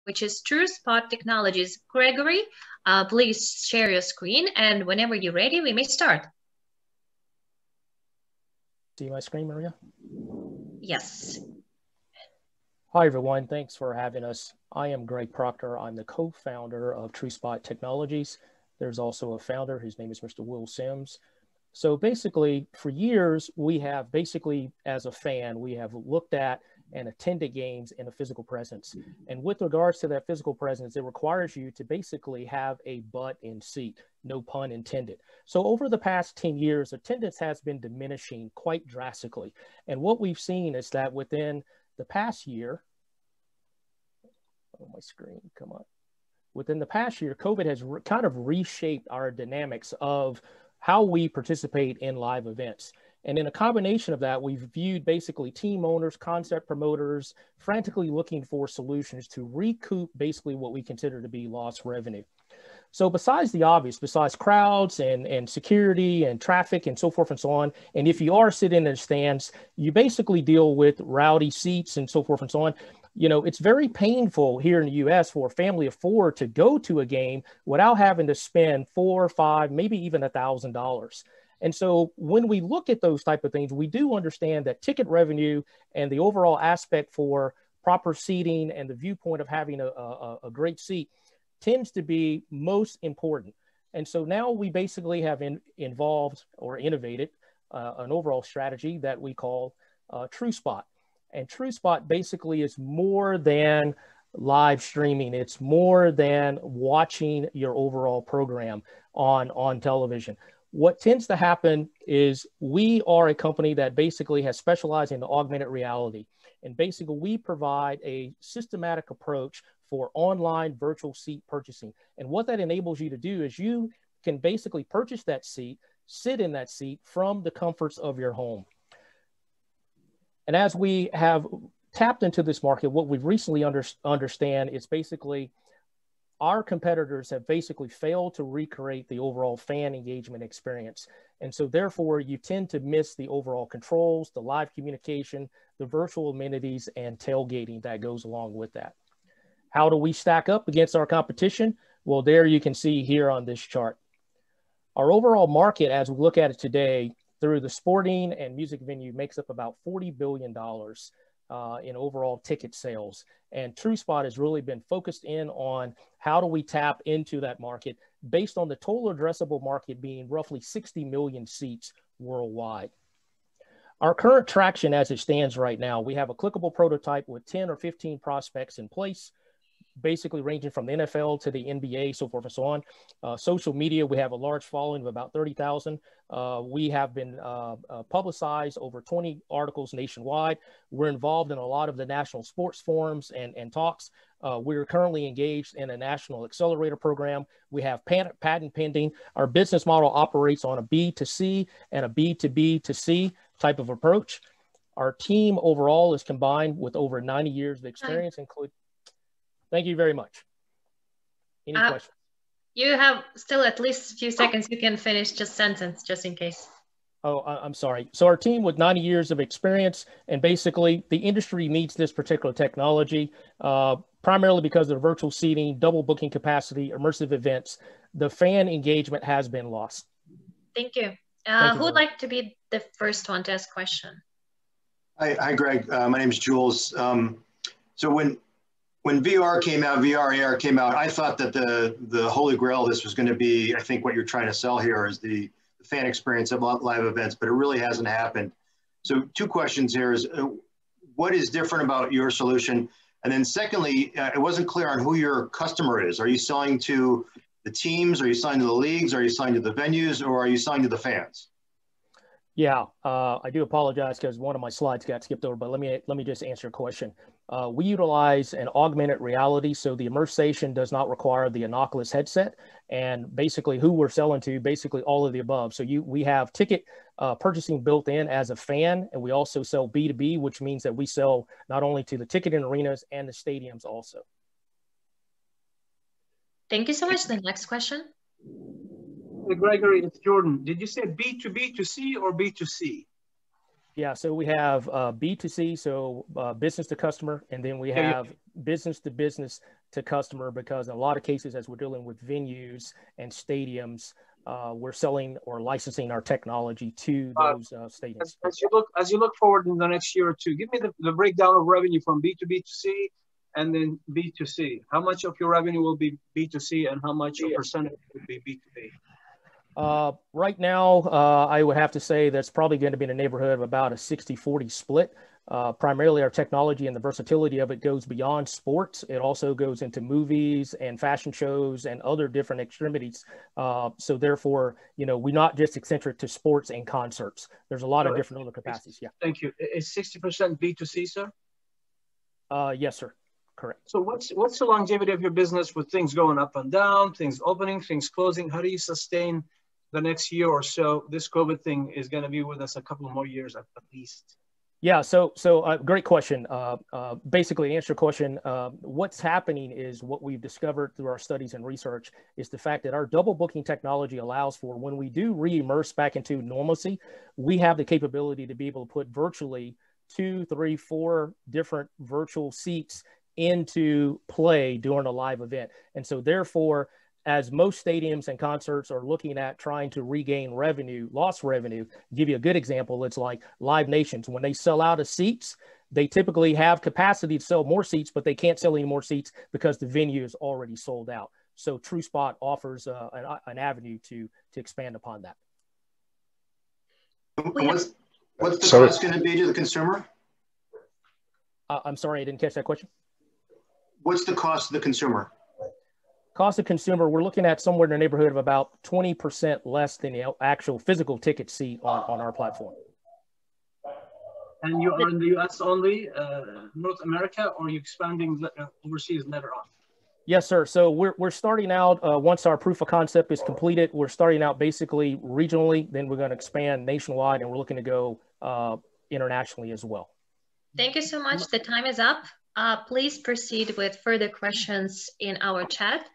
which is TRU-SPOT Technologies. Gregory, please share your screen, and whenever you're ready, we may start. See my screen, Maria? Yes. Hi, everyone. Thanks for having us. I am Greg Proctor. I'm the co-founder of TRU-SPOT Technologies. There's also a founder. His name is Mr. Will Sims. So basically, for years, we have basically, as a fan, we have looked at and attended games in a physical presence. And with regards to that physical presence, it requires you to basically have a butt in seat, no pun intended. So over the past 10 years, attendance has been diminishing quite drastically. And what we've seen is that within the past year, oh, my screen, come on. Within the past year, COVID has kind of reshaped our dynamics of how we participate in live events. And in a combination of that, we've viewed basically team owners, concept promoters, frantically looking for solutions to recoup basically what we consider to be lost revenue. So besides the obvious, besides crowds and security and traffic and so forth and so on, and if you are sitting in the stands, you basically deal with rowdy seats and so forth and so on. You know, it's very painful here in the US for a family of 4 to go to a game without having to spend $4, $5, maybe even $1,000. And so when we look at those type of things, we do understand that ticket revenue and the overall aspect for proper seating and the viewpoint of having a great seat tends to be most important. And so now we basically have involved or innovated an overall strategy that we call TRU-SPOT. And TRU-SPOT basically is more than live streaming. It's more than watching your overall program on television. What tends to happen is we are a company that basically has specialized in augmented reality. And basically we provide a systematic approach for online virtual seat purchasing. And what that enables you to do is you can basically purchase that seat, sit in that seat from the comforts of your home. And as we have tapped into this market, what we've recently understand is basically our competitors have basically failed to recreate the overall fan engagement experience. And so therefore you tend to miss the overall controls, the live communication, the virtual amenities, and tailgating that goes along with that. How do we stack up against our competition? Well, there you can see here on this chart. Our overall market, as we look at it today, through the sporting and music venue makes up about $40 billion in overall ticket sales. And TRU-SPOT has really been focused in on how do we tap into that market based on the total addressable market being roughly 60 million seats worldwide. Our current traction as it stands right now, we have a clickable prototype with 10 or 15 prospects in place, basically ranging from the NFL to the NBA, so forth and so on. Social media, we have a large following of about 30,000. We have been publicized over 20 articles nationwide. We're involved in a lot of the national sports forums and talks. We're currently engaged in a national accelerator program. We have patent pending. Our business model operates on a B2C and a B2B2C type of approach. Our team overall is combined with over 90 years of experience, including. Thank you very much. Any questions? You have still at least a few seconds. You can finish just sentence, just in case. Oh, I'm sorry. So our team with 90 years of experience, and basically the industry needs this particular technology, primarily because of the virtual seating, double booking capacity, immersive events. The fan engagement has been lost. Thank you. Who would like to be the first one to ask a question? Hi, Greg. My name is Jules. So when VR came out, VR AR came out, I thought that the holy grail of this was going to be, I think what you're trying to sell here is the fan experience of live events, but it really hasn't happened. So 2 questions here is, what is different about your solution? And then secondly, it wasn't clear on who your customer is. Are you selling to the teams? Are you selling to the leagues? Are you selling to the venues? Or are you selling to the fans? Yeah, I do apologize because one of my slides got skipped over, but let me just answer your question. We utilize an augmented reality, so the immersation does not require the Oculus headset, and basically who we're selling to, basically all of the above. So we have ticket purchasing built in as a fan, and we also sell B2B, which means that we sell not only to the ticketing arenas and the stadiums also. Thank you so much. The next question. Gregory, it's Jordan. Did you say B2B2C or B2C? Yeah, so we have B2C, so business to customer, and then we have business to business to customer, because in a lot of cases, as we're dealing with venues and stadiums, we're selling or licensing our technology to those stadiums. As you look forward in the next year or two, give me the breakdown of revenue from B2B2C and then B2C. How much of your revenue will be B2C and how much a percentage will be B2B? Right now, I would have to say that's probably going to be in the neighborhood of about a 60-40 split. Primarily our technology and the versatility of it goes beyond sports. It also goes into movies and fashion shows and other different extremities. So therefore, you know, we're not just eccentric to sports and concerts. There's a lot of different other capacities. Yeah. Thank you. Is 60% B2C, sir? Yes, sir. Correct. So what's the longevity of your business with things going up and down, things opening, things closing? How do you sustain the next year or so? This COVID thing is going to be with us a couple more years at least. Yeah, so great question. Basically, to answer your question, what's happening is what we've discovered through our studies and research is the fact that our double booking technology allows for, when we do re-immerse back into normalcy, we have the capability to be able to put virtually 2, 3, 4 different virtual seats into play during a live event. And so therefore, as most stadiums and concerts are looking at trying to regain revenue, lost revenue, give you a good example, it's like Live Nations. When they sell out of seats, they typically have capacity to sell more seats, but they can't sell any more seats because the venue is already sold out. So TRU-SPOT offers an avenue to expand upon that. What's the cost going to be to the consumer? I'm sorry, I didn't catch that question. What's the cost to the consumer? Cost of consumer, we're looking at somewhere in the neighborhood of about 20% less than the actual physical ticket seat on our platform. And you are in the US only, North America, or are you expanding overseas later on? Yes, sir. So we're starting out, once our proof of concept is completed, we're starting out basically regionally, then we're going to expand nationwide, and we're looking to go internationally as well. Thank you so much. The time is up. Please proceed with further questions in our chat.